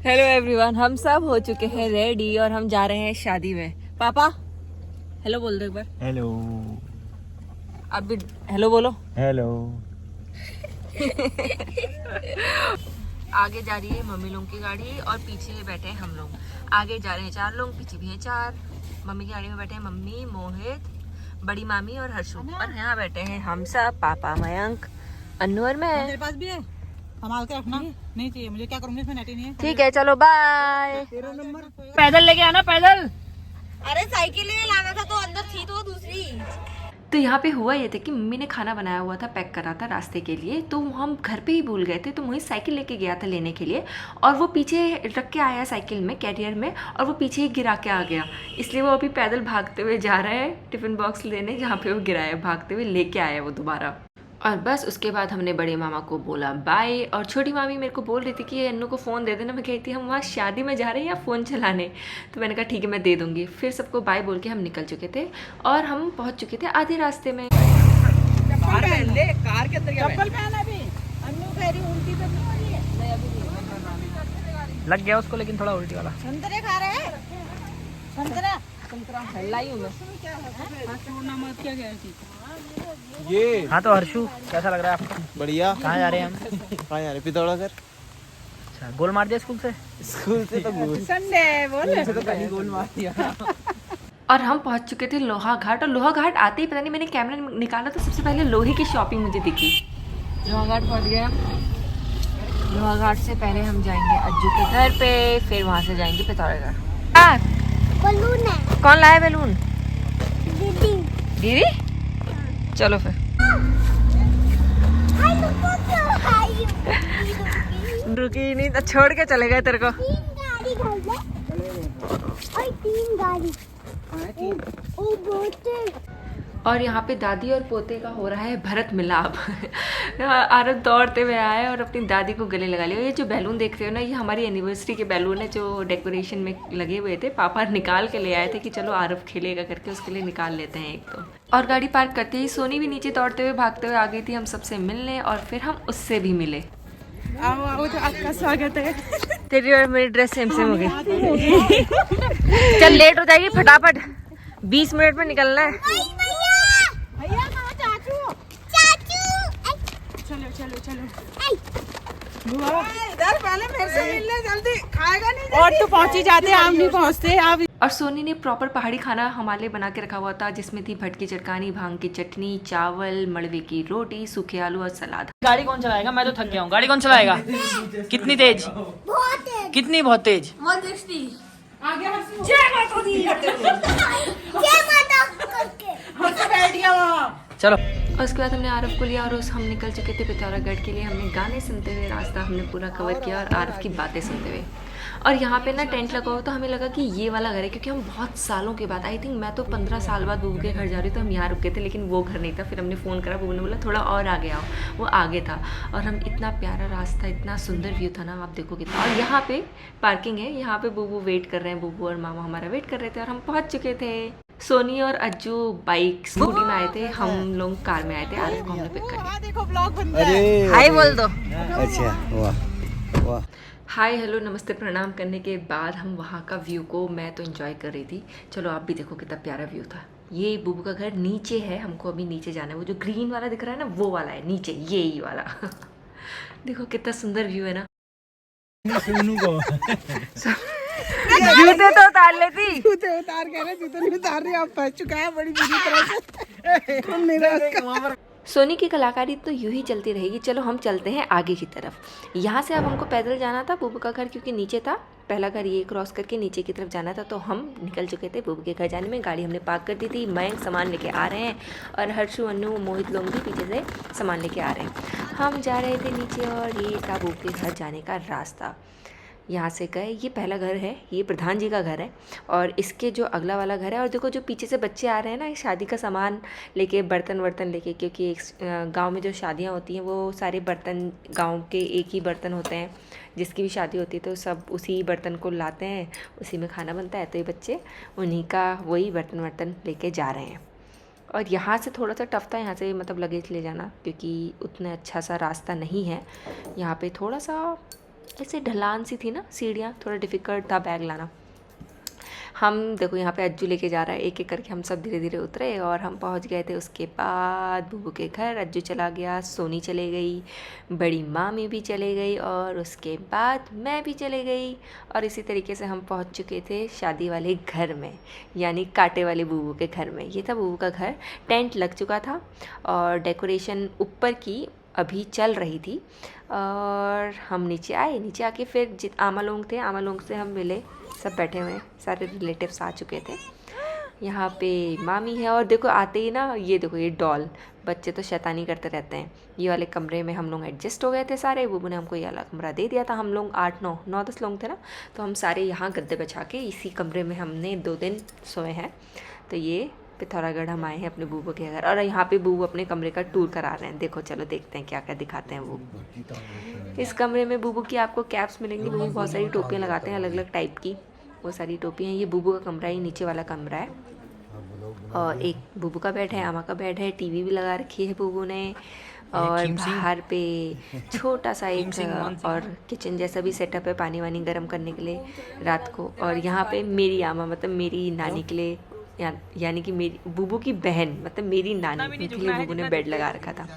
Hello everyone, हम सब हो चुके हैं रेडी और हम जा रहे हैं शादी में। पापा हेलो बोल दो एक बार। हेलो। आप भी हेलो बोलो। हेलो। आगे जा रही है मम्मी लोग की गाड़ी और पीछे बैठे हैं हम लोग। आगे जा रहे हैं 4 लोग, पीछे भी हैं 4। मम्मी की गाड़ी में बैठे हैं मम्मी, मोहित, बड़ी मामी और हर्षु। और यहाँ बैठे हैं हम सब, पापा, मयंक, अन्नू और मैं। मेरे पास भी है, संभाल के रखना। नहीं चाहिए मुझे, क्या करूंगी इसमें, नेट ही नहीं है। ठीक है चलो बाय। पैदल लेके आना, पैदल। अरे साइकिल ही लाना था तो अंदर थी तो दूसरी। तो यहाँ पे हुआ ये था कि मम्मी ने खाना बनाया हुआ था, पैक करा था रास्ते के लिए, तो हम घर पे ही भूल गए थे। तो मोहित साइकिल लेके गया था लेने के लिए और वो पीछे रख के आया साइकिल में, कैरियर में, और वो पीछे ही गिरा के आ गया। इसलिए वो अभी पैदल भागते हुए जा रहा है टिफिन बॉक्स लेने, जहाँ पे वो गिराया, भागते हुए लेके आया वो दोबारा। और बस उसके बाद हमने बड़े मामा को बोला बाय। और छोटी मामी मेरे को बोल रही थी कि ये अन्नू को फ़ोन दे देना। मैं कहती हम वहाँ शादी में जा रहे हैं या फ़ोन चलाने, तो मैंने कहा ठीक है मैं दे दूँगी। फिर सबको बाय बोल के हम निकल चुके थे और हम पहुँच चुके थे आधे रास्ते में। कार के अंदर चप्पल पहना भी। अन्नू कह रही उल्टी तो नहीं हो रही है। लग गया उसको, लेकिन थोड़ा उल्टी वाला। संतरे खा रहे हैं, संतरा लाई हूँ मैं। मत क्या गया थी ये हाँ तो हर्षु कैसा लग रहा है आपको? बढ़िया। कहाँ जा रहे हैं हम? कहाँ जा रहे हैं? पिथौरागढ़। अच्छा, गोल मार दिया स्कूल से? स्कूल से तो गोल, संडे बोल से तो कहीं गोल मार दिया। और हम पहुँच चुके थे लोहा घाट। और लोहा घाट आते ही पता नहीं मैंने कैमरा निकाला तो सबसे पहले लोहे की शॉपिंग मुझे दिखी। लोहा घाट पहुँच गया। लोहा घाट से पहले हम जाएंगे अज्जू के घर पे, फिर वहाँ से जाएंगे पिथौरागढ़। बलून है। कौन लाया बैलून? दीदी। दीदी? चलो फिर। रुकी नहीं तो छोड़ के चले गए तेरे को। 3 गाड़ी घर में और 3 गाड़ी। ओ बहुत। और यहाँ पे दादी और पोते का हो रहा है भरत मिलाप। आरव दौड़ते हुए आए और अपनी दादी को गले लगा लिया। ये जो बैलून देख रहे हो ना, ये हमारी एनिवर्सरी के बैलून है जो डेकोरेशन में लगे हुए थे। पापा निकाल के ले आए थे कि चलो आरव खेलेगा करके, उसके लिए निकाल लेते हैं एक तो। और गाड़ी पार्क करते ही सोनी भी नीचे दौड़ते हुए भागते हुए आ गई थी हम सबसे मिलने, और फिर हम उससे भी मिले। आओ आओ, तो आपका स्वागत है। तेरी और मेरी ड्रेस सेम सेम हो गई। चल लेट हो जाएगी, फटाफट 20 मिनट में निकलना है। भैया कहाँ चाचू? चलो चलो चलो। इधर पहले मेरे से मिलने, जल्दी खाएगा नहीं। और तो पहुंच ही जाते, आप नहीं पहुंचते आप। और सोनी ने प्रॉपर पहाड़ी खाना हमारे लिए बना के रखा हुआ था, जिसमें थी भटकी चटकानी, भांग की चटनी, चावल, मड़वे की रोटी, सूखे आलू और सलाद। गाड़ी कौन चलाएगा? मैं तो थक गया हूँ। गाड़ी कौन चलाएगा? कितनी तेज? बहुत तेज। कितनी बहुत तेज? आगे हंसी। जय माता दी। जय माता करके हंस बैठ गया वहाँ। चलो। और उसके बाद हमने आरव को लिया और हम निकल चुके थे पिथौरागढ़ के लिए। हमने गाने सुनते हुए रास्ता हमने पूरा कवर किया और आरव की बातें सुनते हुए। और यहाँ पे ना टेंट लगा हुआ, तो हमें लगा कि ये वाला घर है, क्योंकि हम बहुत सालों के बाद, आई थिंक मैं तो 15 साल बाद बूबू के घर जा रही तो हम यहाँ रुके थे, लेकिन वो घर नहीं था। फिर हमने फ़ोन करा, बूबू ने बोला थोड़ा और आगे आओ, वो आगे था। और हम, इतना प्यारा रास्ता, इतना सुंदर व्यू था ना, आप देखो कितना। और यहाँ पे पार्किंग है, यहाँ पे बूबू वेट कर रहे हैं, बूबू और मामा हमारा वेट कर रहे थे और हम पहुँच चुके थे। सोनी और अज्जू बाइक स्कूटी में आए थे, हम लोग कार में आए थे। आरव को हमने पिक कर लिया। देखो ब्लॉग बन रहा है। अरे हाय बोल दो। अच्छा, वाह वाह। हाय हेलो नमस्ते प्रणाम करने के बाद हम वहाँ का व्यू को, मैं तो एंजॉय कर रही थी। चलो आप भी देखो कितना प्यारा व्यू था। ये बूबू का घर नीचे है, हमको अभी नीचे जाना है। वो जो ग्रीन वाला दिख रहा है ना, वो वाला है नीचे, ये ही वाला। देखो कितना सुंदर व्यू है ना। सोनू को जूते तो उतार लेती। जूते उतार कह रहे, जूते नहीं उतार रही, आप फंस चुका है बड़ी बुरी तरह से। मेरा सोनी की कलाकारी तो यूं ही चलती रहेगी। चलो हम चलते हैं आगे की तरफ। यहाँ से अब हमको पैदल जाना था बूबू का घर, क्योंकि नीचे था पहला घर, ये क्रॉस करके नीचे की तरफ जाना था। तो हम निकल चुके थे बूबू के घर जाने में। गाड़ी हमने पार्क कर दी थी। मयंक सामान लेके आ रहे हैं और हर्षु, अन्नू, मोहित लोग भी पीछे से सामान लेके आ रहे हैं। हम जा रहे थे नीचे और ये था बूबू के घर जाने का रास्ता। यहाँ से गए, ये पहला घर है, ये प्रधान जी का घर है। और इसके जो अगला वाला घर है, और देखो जो पीछे से बच्चे आ रहे हैं ना, शादी का सामान लेके, बर्तन वर्तन लेके, क्योंकि एक गांव में जो शादियाँ होती हैं वो सारे बर्तन गांव के एक ही बर्तन होते हैं। जिसकी भी शादी होती है तो सब उसी बर्तन को लाते हैं, उसी में खाना बनता है। तो ये बच्चे उन्हीं का वही बर्तन वर्तन लेके जा रहे हैं। और यहाँ से थोड़ा सा टफ था, यहाँ से मतलब लगेज ले जाना, क्योंकि उतना अच्छा सा रास्ता नहीं है। यहाँ पे थोड़ा सा ऐसे ढलान सी थी ना सीढ़ियाँ, थोड़ा डिफ़िकल्ट था बैग लाना। हम देखो यहाँ पे अज्जू लेके जा रहा है, एक एक करके हम सब धीरे धीरे उतरे और हम पहुँच गए थे। उसके बाद बुबू के घर अज्जू चला गया, सोनी चले गई, बड़ी मामी भी चले गई और उसके बाद मैं भी चले गई। और इसी तरीके से हम पहुँच चुके थे शादी वाले घर में, यानी कांटे वाले बुबू के घर में। ये था बुबू का घर, टेंट लग चुका था और डेकोरेशन ऊपर की अभी चल रही थी। और हम नीचे आए, नीचे आके फिर आमा लोग थे, आमा लोग से हम मिले, सब बैठे हुए हैं, सारे रिलेटिव्स आ चुके थे। यहाँ पे मामी है और देखो आते ही ना ये देखो ये डॉल, बच्चे तो शैतानी करते रहते हैं। ये वाले कमरे में हम लोग एडजस्ट हो गए थे सारे, बुबू ने हमको ये वाला कमरा दे दिया था। हम लोग 8-9-10 लोग थे ना, तो हम सारे यहाँ गद्दे बिछा के इसी कमरे में हमने 2 दिन सोए हैं। तो ये पिथौरागढ़ हम आए हैं अपने बूबू के घर और यहाँ पे बूबू अपने कमरे का टूर करा रहे हैं। देखो चलो देखते हैं क्या क्या दिखाते हैं वो। इस कमरे में बूबू की आपको कैप्स मिलेंगी। बूबू बहुत सारी टोपियाँ लगाते हैं अलग अलग टाइप की, वो सारी टोपियाँ हैं। ये बूबू का कमरा है, नीचे वाला कमरा है। और एक बूबू का बेड है, आमा का बेड है, टीवी भी लगा रखी है बूबू ने। और बाहर पे छोटा सा एक और किचन जैसा भी सेटअप है पानी वानी गर्म करने के लिए रात को। और यहाँ पे मेरी आमा मतलब मेरी नानी के लिए, यानी कि मेरी बूबू की बहन मतलब मेरी नानी के लिए बूबू ने बेड लगा रखा था।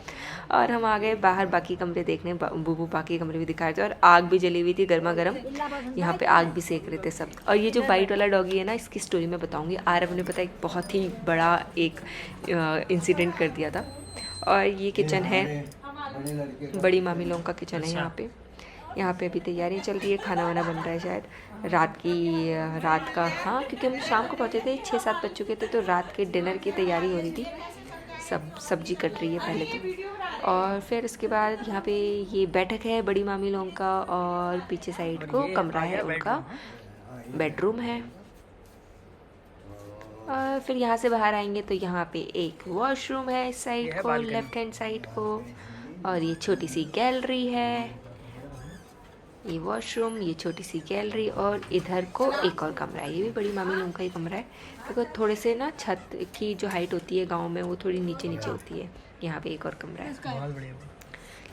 और हम आ गए बाहर बाकी कमरे देखने, बूबू बाकी कमरे भी दिखा रहे थे और आग भी जली हुई थी गर्मा गर्म, यहाँ पे आग भी सेक रहे थे सब। और ये जो वाइट वाला डॉगी है ना, इसकी स्टोरी मैं बताऊँगी। आरव ने पता एक बहुत ही बड़ा एक इंसिडेंट कर दिया था। और ये किचन है, बड़ी मामी लोगों का किचन है यहाँ पे। यहाँ पे अभी तैयारी चल रही है, खाना वाना बन रहा है शायद रात का। हाँ, क्योंकि हम शाम को पहुँचे थे, 6-7 बज चुके थे, तो रात के डिनर की तैयारी हो रही थी। सब सब्जी कट रही है पहले तो। और फिर उसके बाद यहाँ पे ये बैठक है बड़ी मामी लोगों का और पीछे साइड को कमरा है उनका, बेडरूम है। और फिर यहाँ से बाहर आएंगे तो यहाँ पे एक वॉशरूम है इस साइड को, लेफ्ट हैंड साइड को। और ये छोटी सी गैलरी है, ये वॉशरूम, ये छोटी सी गैलरी। और इधर को एक और कमरा है, ये भी बड़ी मामी लोगों का ही कमरा है। देखो थोड़े से ना छत की जो हाइट होती है गांव में वो थोड़ी नीचे नीचे होती है। यहाँ पे एक और कमरा है।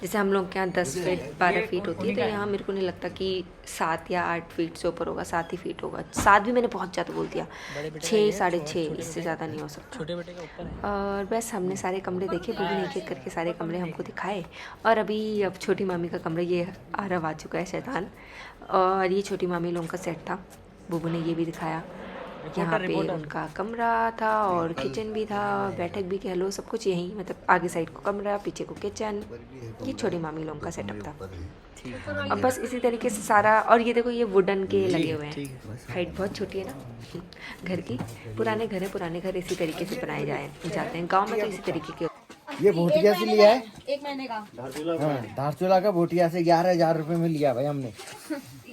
जैसे हम लोग के यहाँ 10 फीट 12 फीट होती है, तो यहाँ मेरे को नहीं लगता कि 7 या 8 फीट से ऊपर होगा, 7 ही फीट होगा। 7 भी मैंने बहुत ज़्यादा बोल दिया, 6 साढ़े 6, इससे ज़्यादा नहीं हो सकता। छोटे बेटे का ऊपर है। और बस हमने सारे कमरे देखे, बूबू ने एक एक करके सारे कमरे हमको दिखाए। और अब छोटी मामी का कमरा, ये आरव आ चुका है शैतान। और ये छोटी मामी लोगों का सेट था, बूबू ने ये भी दिखाया। यहाँ पे उनका कमरा था और किचन भी था, बैठक भी कह लो, सब कुछ यहीं, मतलब आगे साइड को कमरा, पीछे को किचन। ये छोटी मामी लोगों का सेटअप था। अब बस इसी तरीके से सारा। और ये देखो ये वुडन के लगे हुए हैं, हाइट बहुत छोटी है ना घर की। पुराने घर है, पुराने घर इसी तरीके से बनाए जाते हैं गाँव में, तो इसी तरीके के। ये भोटिया से लिया है, 1 महीने का। हाँ, धारचूला का भोटिया से 11,000 रुपए में लिया भाई हमने।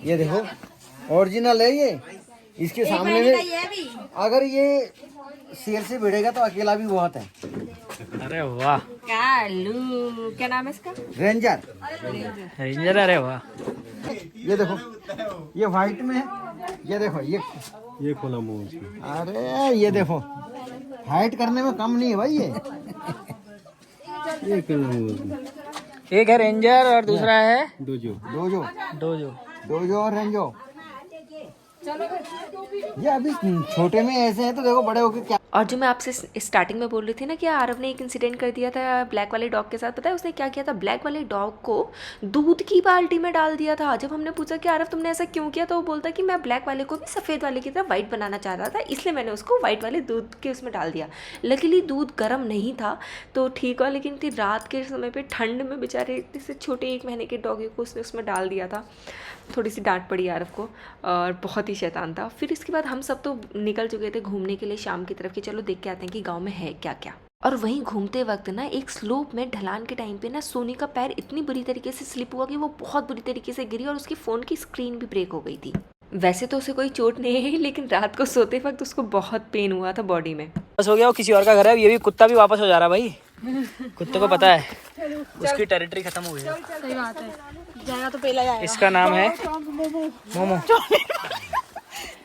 ये देखो ओरिजिनल है ये। इसके सामने में अगर ये शेर से भिड़ेगा तो अकेला भी बहुत है। अरे वाह, क्या नाम है इसका? रेंजर। अरे वाह, ये देखो ये व्हाइट में है। ये देखो ये खोला मुंह। अरे ये देखो हाइट करने में कम नहीं है भाई ये। एक है रेंजर और दूसरा है डोजो और रेंजो। ये अभी छोटे में ऐसे हैं तो देखो बड़े होके क्या। और जो मैं आपसे स्टार्टिंग में बोल रही थी ना कि आरव ने एक इंसिडेंट कर दिया था ब्लैक वाले डॉग के साथ, पता है उसने क्या किया था? ब्लैक वाले डॉग को दूध की बाल्टी में डाल दिया था। जब हमने पूछा कि आरव तुमने ऐसा क्यों किया, तो वो बोलता कि मैं ब्लैक वाले को भी सफ़ेद वाले की तरह वाइट बनाना चाह रहा था, इसलिए मैंने उसको वाइट वाले दूध के उसमें डाल दिया। लकीली दूध गर्म नहीं था तो ठीक हुआ, लेकिन रात के समय पर ठंड में बेचारे जैसे छोटे 1 महीने के डॉगी को उसने उसमें डाल दिया था। थोड़ी सी डांट पड़ी आरव को और बहुत ही शैतान था। फिर इसके बाद हम सब तो निकल चुके थे घूमने के लिए शाम की तरफ कि चलो देख के आते हैं कि गांव में है क्या क्या। और वहीं घूमते वक्त ना एक स्लोप में ढलान के टाइम पे ना सोनी का पैर इतनी बुरी तरीके से स्लिप हुआ कि वो बहुत बुरी तरीके से गिरी और उसकी फ़ोन की स्क्रीन भी ब्रेक हो गई थी। वैसे तो उसे कोई चोट नहीं है, लेकिन रात को सोते वक्त उसको बहुत पेन हुआ था बॉडी में। बस हो गया, वो किसी और का घर है। ये भी कुत्ता भी वापस हो जा रहा भाई, कुत्ते को पता है उसकी टेरिटरी खत्म हो गई है। सही बात है, जाएगा तो पहला जाएगा। इसका नाम है मोमो।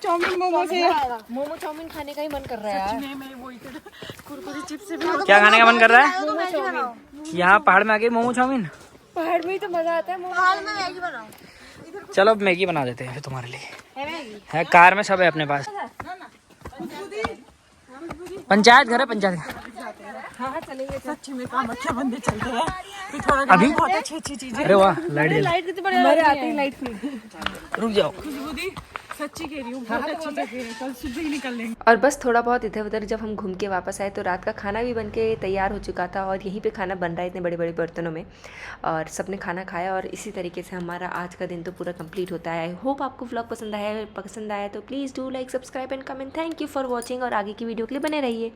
चाउमीन मोमो से मोमो चाउमीन खाने का ही मन कर रहा है यार। कुरकुरे चिप्स से भी क्या खाने का मन कर रहा है? यहाँ पहाड़ में आके मोमो चाउमीन। पहाड़ में ही तो मजा आता है। पहाड़ में मैगी बनाओ। चलो अब मैगी बना देते हैं फिर तुम्हारे लिए। है कार में सब है अपने पास। पंचायत घर है, पंचायत घर। सच्ची में काम अच्छे बंदे चलते हैं। फिर थोड़ा अभी बहुत अच्छी अच्छी चीजें। अरे वाह लाइट जल। लाइट कितनी बड़ी हमारे आते ही लाइट फ्री। रुक जाओ। खुशबू सच्ची कह रही हूँ, बहुत अच्छी जगह है, कल सुबह ही निकल लेंगे। और बस थोड़ा बहुत इधर उधर जब हम घूम के वापस आए तो रात का खाना भी बन के तैयार हो चुका था और यहीं पे खाना बन रहा है इतने बड़े बड़े बर्तनों में, और सबने खाना खाया और इसी तरीके से हमारा आज का दिन तो पूरा कंप्लीट होता है। आई होप आपको व्लॉग पसंद आया तो please do like, subscribe and comment. Thank you for watching और आगे की वीडियो के लिए बने रहिए।